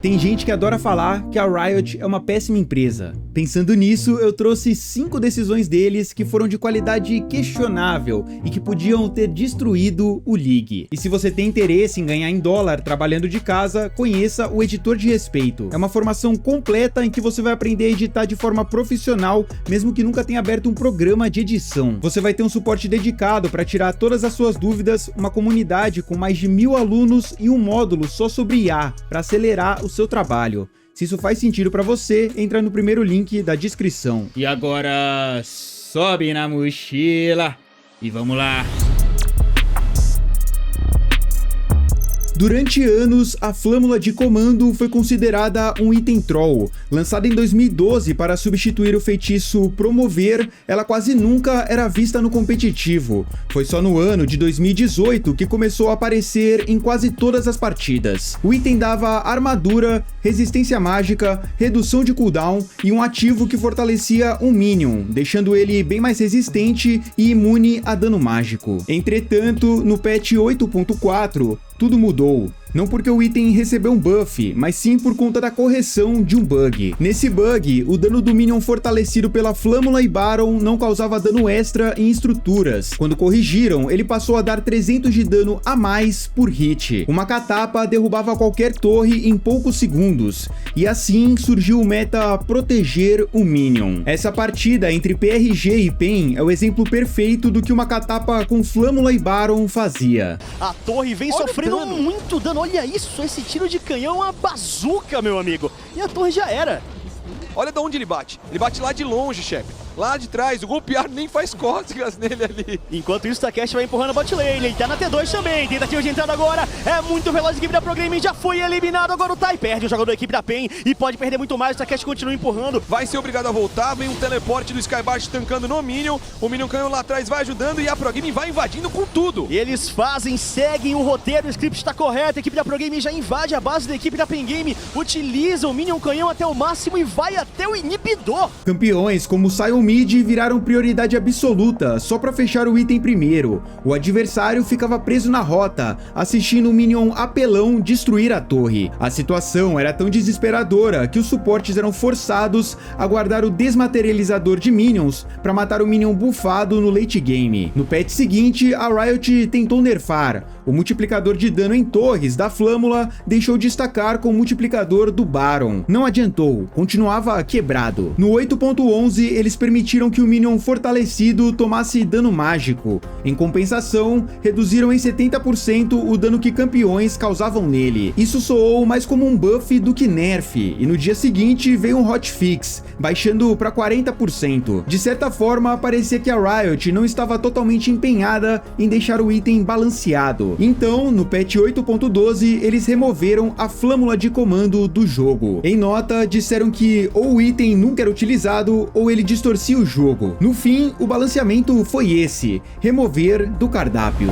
Tem gente que adora falar que a Riot é uma péssima empresa. Pensando nisso, eu trouxe 5 decisões deles que foram de qualidade questionável e que podiam ter destruído o League. E se você tem interesse em ganhar em dólar trabalhando de casa, conheça o Editor de Respeito. É uma formação completa em que você vai aprender a editar de forma profissional, mesmo que nunca tenha aberto um programa de edição. Você vai ter um suporte dedicado para tirar todas as suas dúvidas, uma comunidade com mais de 1000 alunos e um módulo só sobre IA, para acelerar o seu trabalho. Se isso faz sentido para você, entra no primeiro link da descrição. E agora, sobe na mochila e vamos lá! Durante anos, a flâmula de comando foi considerada um item troll. Lançada em 2012 para substituir o feitiço Promover, ela quase nunca era vista no competitivo. Foi só no ano de 2018 que começou a aparecer em quase todas as partidas. O item dava armadura, resistência mágica, redução de cooldown e um ativo que fortalecia um minion, deixando ele bem mais resistente e imune a dano mágico. Entretanto, no patch 8.4, tudo mudou. Não porque o item recebeu um buff, mas sim por conta da correção de um bug. Nesse bug, o dano do minion fortalecido pela Flâmula e Baron não causava dano extra em estruturas. Quando corrigiram, ele passou a dar 300 de dano a mais por hit. Uma catapa derrubava qualquer torre em poucos segundos, e assim surgiu o meta proteger o minion. Essa partida entre PRG e PEN é o exemplo perfeito do que uma catapa com Flâmula e Baron fazia. A torre vem sofrendo muito dano. Olha isso, esse tiro de canhão é uma bazuca, meu amigo. E a torre já era. Olha de onde ele bate. Ele bate lá de longe, chefe. Lá de trás, o golpear nem faz cócegas nele ali. Enquanto isso, Takeshi vai empurrando a bot lane. Ele tá na T2 também. Tentativa de entrada agora. É muito veloz a equipe da Pro Gaming. Já foi eliminado. Agora o Tai perde o jogador da equipe da PEN. E pode perder muito mais. O Takeshi continua empurrando. Vai ser obrigado a voltar. Vem um teleporte do Skybart tancando no Minion. O Minion canhão lá atrás vai ajudando. E a Pro Gaming vai invadindo com tudo. E eles seguem o roteiro. O script está correto. A equipe da Pro Gaming já invade a base da equipe da PEN Game. Utiliza o Minion canhão até o máximo e vai até o inibidor. Campeões como Sion Mid viraram prioridade absoluta, só para fechar o item primeiro. O adversário ficava preso na rota, assistindo o Minion apelão destruir a torre. A situação era tão desesperadora que os suportes eram forçados a guardar o desmaterializador de Minions para matar o Minion buffado no late game. No patch seguinte, a Riot tentou nerfar. O multiplicador de dano em torres da Flâmula deixou de destacar com o multiplicador do Baron. Não adiantou, continuava quebrado. No 8.11, eles permitiram que o Minion fortalecido tomasse dano mágico. Em compensação, reduziram em 70% o dano que campeões causavam nele. Isso soou mais como um buff do que nerf, e no dia seguinte veio um hotfix, baixando para 40%. De certa forma, parecia que a Riot não estava totalmente empenhada em deixar o item balanceado. Então, no patch 8.12, eles removeram a flâmula de comando do jogo. Em nota, disseram que ou o item nunca era utilizado, ou ele distorcia o jogo. No fim, o balanceamento foi esse: remover do cardápio.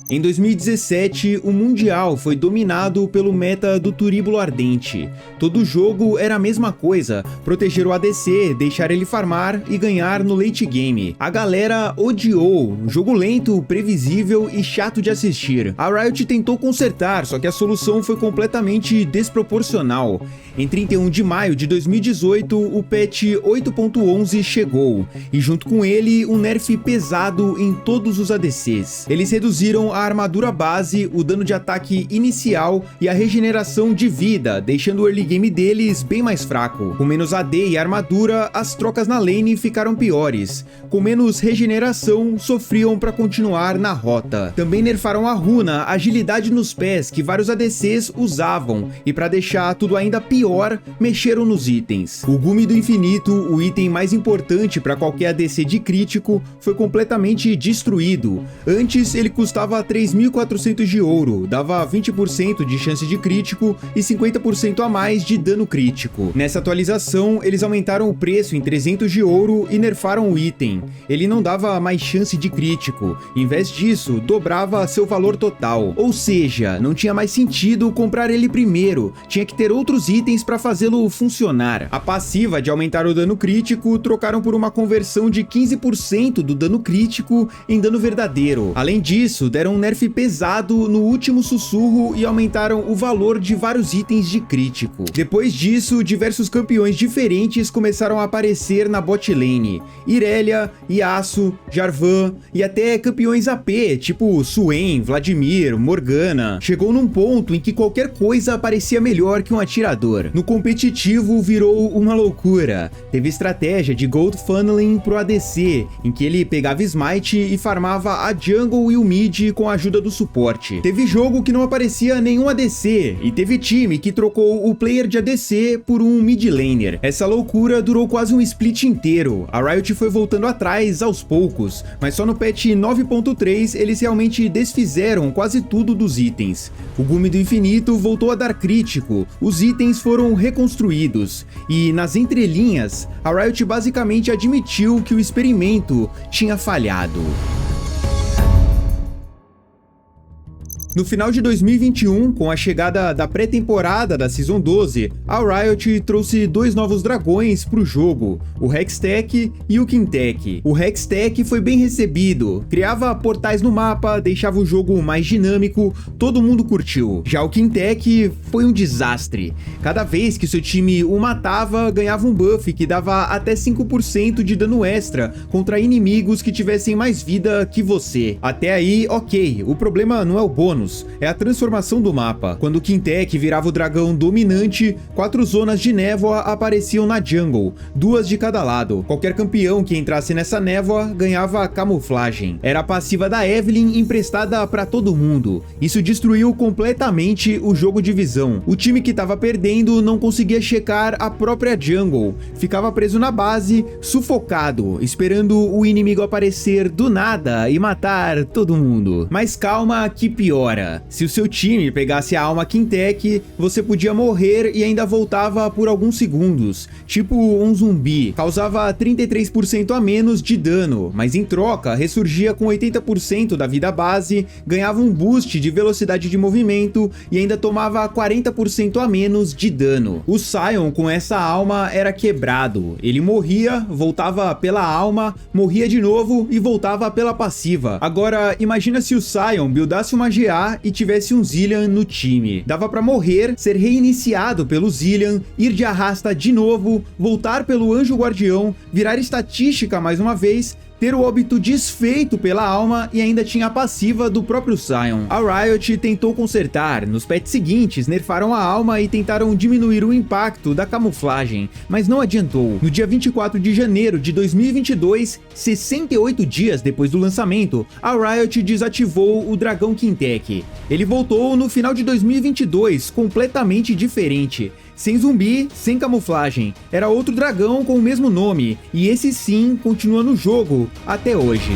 Em 2017, o Mundial foi dominado pelo meta do Turíbulo Ardente. Todo jogo era a mesma coisa: proteger o ADC, deixar ele farmar e ganhar no late game. A galera odiou, um jogo lento, previsível e chato de assistir. A Riot tentou consertar, só que a solução foi completamente desproporcional. Em 31 de maio de 2018, o patch 8.11 chegou, e junto com ele, um nerf pesado em todos os ADCs. Eles reduziram a armadura base, o dano de ataque inicial e a regeneração de vida, deixando o early game deles bem mais fraco. Com menos AD e armadura, as trocas na lane ficaram piores. Com menos regeneração, sofriam para continuar na rota. Também nerfaram a runa agilidade nos pés, que vários ADCs usavam, e para deixar tudo ainda pior, mexeram nos itens. O Gume do Infinito, o item mais importante para qualquer ADC de crítico, foi completamente destruído. Antes ele custava 3.400 de ouro, dava 20% de chance de crítico e 50% a mais de dano crítico. Nessa atualização, eles aumentaram o preço em 300 de ouro e nerfaram o item. Ele não dava mais chance de crítico, em vez disso, dobrava seu valor total. Ou seja, não tinha mais sentido comprar ele primeiro, tinha que ter outros itens para fazê-lo funcionar. A passiva de aumentar o dano crítico trocaram por uma conversão de 15% do dano crítico em dano verdadeiro. Além disso, deram um nerf pesado no último sussurro e aumentaram o valor de vários itens de crítico. Depois disso, diversos campeões diferentes começaram a aparecer na bot lane. Irelia, Yasuo, Jarvan e até campeões AP, tipo Swain, Vladimir, Morgana. Chegou num ponto em que qualquer coisa parecia melhor que um atirador. No competitivo virou uma loucura. Teve estratégia de Gold Funneling pro ADC, em que ele pegava Smite e farmava a jungle e o mid com a ajuda do suporte. Teve jogo que não aparecia nenhum ADC, e teve time que trocou o player de ADC por um mid laner. Essa loucura durou quase um split inteiro. A Riot foi voltando atrás aos poucos, mas só no patch 9.3 eles realmente desfizeram quase tudo dos itens. O Gume do Infinito voltou a dar crítico, os itens foram reconstruídos, e nas entrelinhas, a Riot basicamente admitiu que o experimento tinha falhado. No final de 2021, com a chegada da pré-temporada da Season 12, a Riot trouxe dois novos dragões para o jogo, o Hextech e o Quintech. O Hextech foi bem recebido, criava portais no mapa, deixava o jogo mais dinâmico, todo mundo curtiu. Já o Quintech foi um desastre. Cada vez que seu time o matava, ganhava um buff que dava até 5% de dano extra contra inimigos que tivessem mais vida que você. Até aí, ok, o problema não é o bônus, é a transformação do mapa. Quando o Quintech virava o dragão dominante, 4 zonas de névoa apareciam na jungle, 2 de cada lado. Qualquer campeão que entrasse nessa névoa ganhava camuflagem. Era a passiva da Evelynn emprestada para todo mundo. Isso destruiu completamente o jogo de visão. O time que estava perdendo não conseguia checar a própria jungle, ficava preso na base, sufocado, esperando o inimigo aparecer do nada e matar todo mundo. Mas calma que piora. Se o seu time pegasse a alma Quintech, você podia morrer e ainda voltava por alguns segundos, tipo um zumbi. Causava 33% a menos de dano, mas em troca ressurgia com 80% da vida base, ganhava um boost de velocidade de movimento e ainda tomava 40% a menos de dano. O Sion com essa alma era quebrado, ele morria, voltava pela alma, morria de novo e voltava pela passiva. Agora imagina se o Sion buildasse uma GA e tivesse um Zilean no time. Dava pra morrer, ser reiniciado pelo Zilean, ir de arrasta de novo, voltar pelo Anjo Guardião, virar estatística mais uma vez, ter o óbito desfeito pela alma e ainda tinha a passiva do próprio Sion. A Riot tentou consertar, nos patches seguintes nerfaram a alma e tentaram diminuir o impacto da camuflagem, mas não adiantou. No dia 24 de janeiro de 2022, 68 dias depois do lançamento, a Riot desativou o dragão Quintech. Ele voltou no final de 2022, completamente diferente. Sem zumbi, sem camuflagem. Era outro dragão com o mesmo nome, e esse sim continua no jogo até hoje.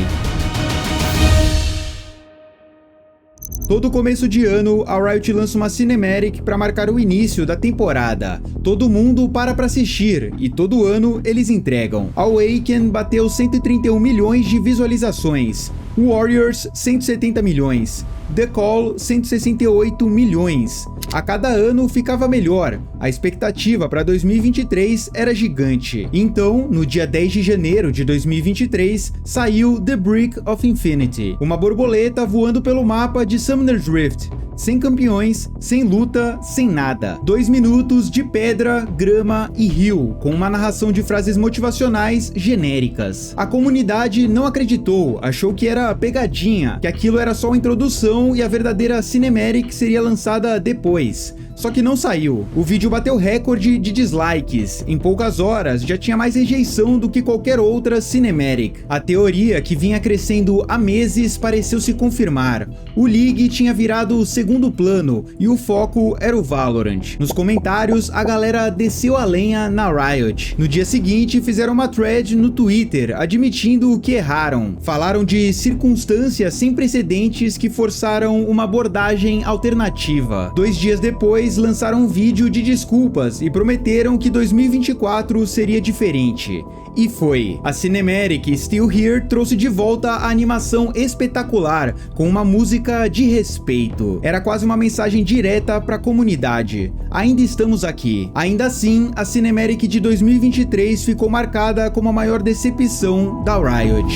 Todo começo de ano, a Riot lança uma Cinematic para marcar o início da temporada. Todo mundo para assistir, e todo ano eles entregam. Awaken bateu 131 milhões de visualizações. Warriors, 170 milhões. The Call, 168 milhões. A cada ano ficava melhor, a expectativa para 2023 era gigante. Então, no dia 10 de janeiro de 2023, saiu The Brick of Infinity, uma borboleta voando pelo mapa de Summoner's Rift. Sem campeões, sem luta, sem nada. 2 minutos de pedra, grama e rio, com uma narração de frases motivacionais genéricas. A comunidade não acreditou, achou que era pegadinha, que aquilo era só uma introdução e a verdadeira Cinematic seria lançada depois. Só que não saiu. O vídeo bateu recorde de dislikes. Em poucas horas já tinha mais rejeição do que qualquer outra Cinematic. A teoria, que vinha crescendo há meses, pareceu se confirmar. O League tinha virado segundo plano e o foco era o Valorant. Nos comentários, a galera desceu a lenha na Riot. No dia seguinte, fizeram uma thread no Twitter admitindo que erraram. Falaram de circunstâncias sem precedentes que forçaram uma abordagem alternativa. 2 dias depois, lançaram um vídeo de desculpas e prometeram que 2024 seria diferente. E foi. A Cinematic Still Here trouxe de volta a animação espetacular, com uma música de respeito. Era quase uma mensagem direta para a comunidade. Ainda estamos aqui. Ainda assim, a Cinematic de 2023 ficou marcada como a maior decepção da Riot.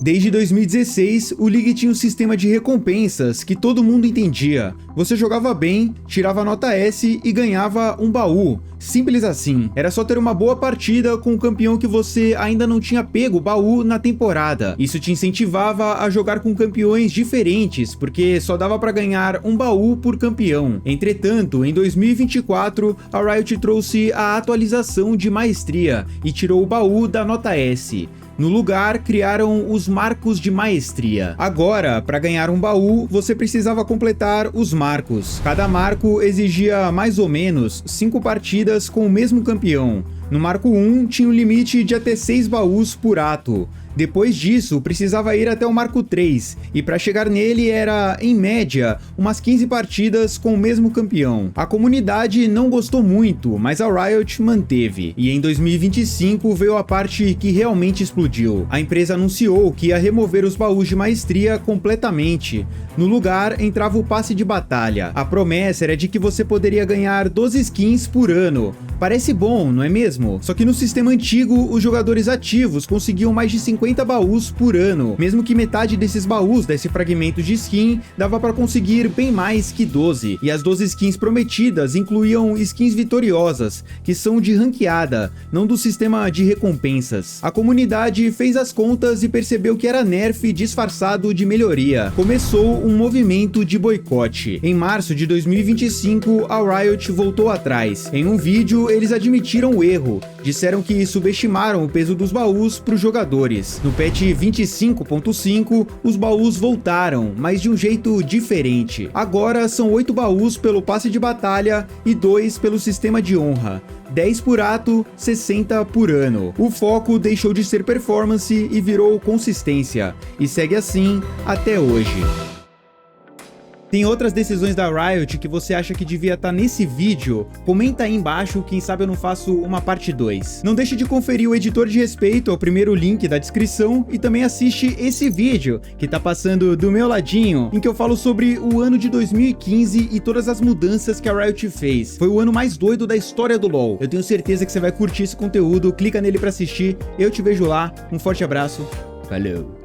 Desde 2016, o League tinha um sistema de recompensas que todo mundo entendia. Você jogava bem, tirava nota S e ganhava um baú. Simples assim. Era só ter uma boa partida com um campeão que você ainda não tinha pego o baú na temporada. Isso te incentivava a jogar com campeões diferentes, porque só dava para ganhar um baú por campeão. Entretanto, em 2024, a Riot trouxe a atualização de maestria e tirou o baú da nota S. No lugar, criaram os marcos de maestria. Agora, para ganhar um baú, você precisava completar os marcos. Cada marco exigia mais ou menos 5 partidas com o mesmo campeão. No marco 1, tinha um limite de até 6 baús por ato. Depois disso, precisava ir até o marco 3, e para chegar nele era, em média, umas 15 partidas com o mesmo campeão. A comunidade não gostou muito, mas a Riot manteve, e em 2025 veio a parte que realmente explodiu. A empresa anunciou que ia remover os baús de maestria completamente. No lugar, entrava o passe de batalha. A promessa era de que você poderia ganhar 12 skins por ano. Parece bom, não é mesmo? Só que no sistema antigo, os jogadores ativos conseguiam mais de 50 baús por ano, mesmo que metade desses baús desse fragmento de skin dava para conseguir bem mais que 12, e as 12 skins prometidas incluíam skins vitoriosas, que são de ranqueada, não do sistema de recompensas. A comunidade fez as contas e percebeu que era nerf disfarçado de melhoria. Começou um movimento de boicote. Em março de 2025, a Riot voltou atrás. Em um vídeo, eles admitiram o erro, disseram que subestimaram o peso dos baús para os jogadores. No patch 25.5, os baús voltaram, mas de um jeito diferente. Agora são 8 baús pelo passe de batalha e 2 pelo sistema de honra. 10 por ato, 60 por ano. O foco deixou de ser performance e virou consistência, e segue assim até hoje. Tem outras decisões da Riot que você acha que devia estar nesse vídeo? Comenta aí embaixo, quem sabe eu não faço uma parte 2. Não deixe de conferir o editor de respeito, é o primeiro link da descrição, e também assiste esse vídeo, que tá passando do meu ladinho, em que eu falo sobre o ano de 2015 e todas as mudanças que a Riot fez. Foi o ano mais doido da história do LoL. Eu tenho certeza que você vai curtir esse conteúdo, clica nele pra assistir, eu te vejo lá, um forte abraço, valeu!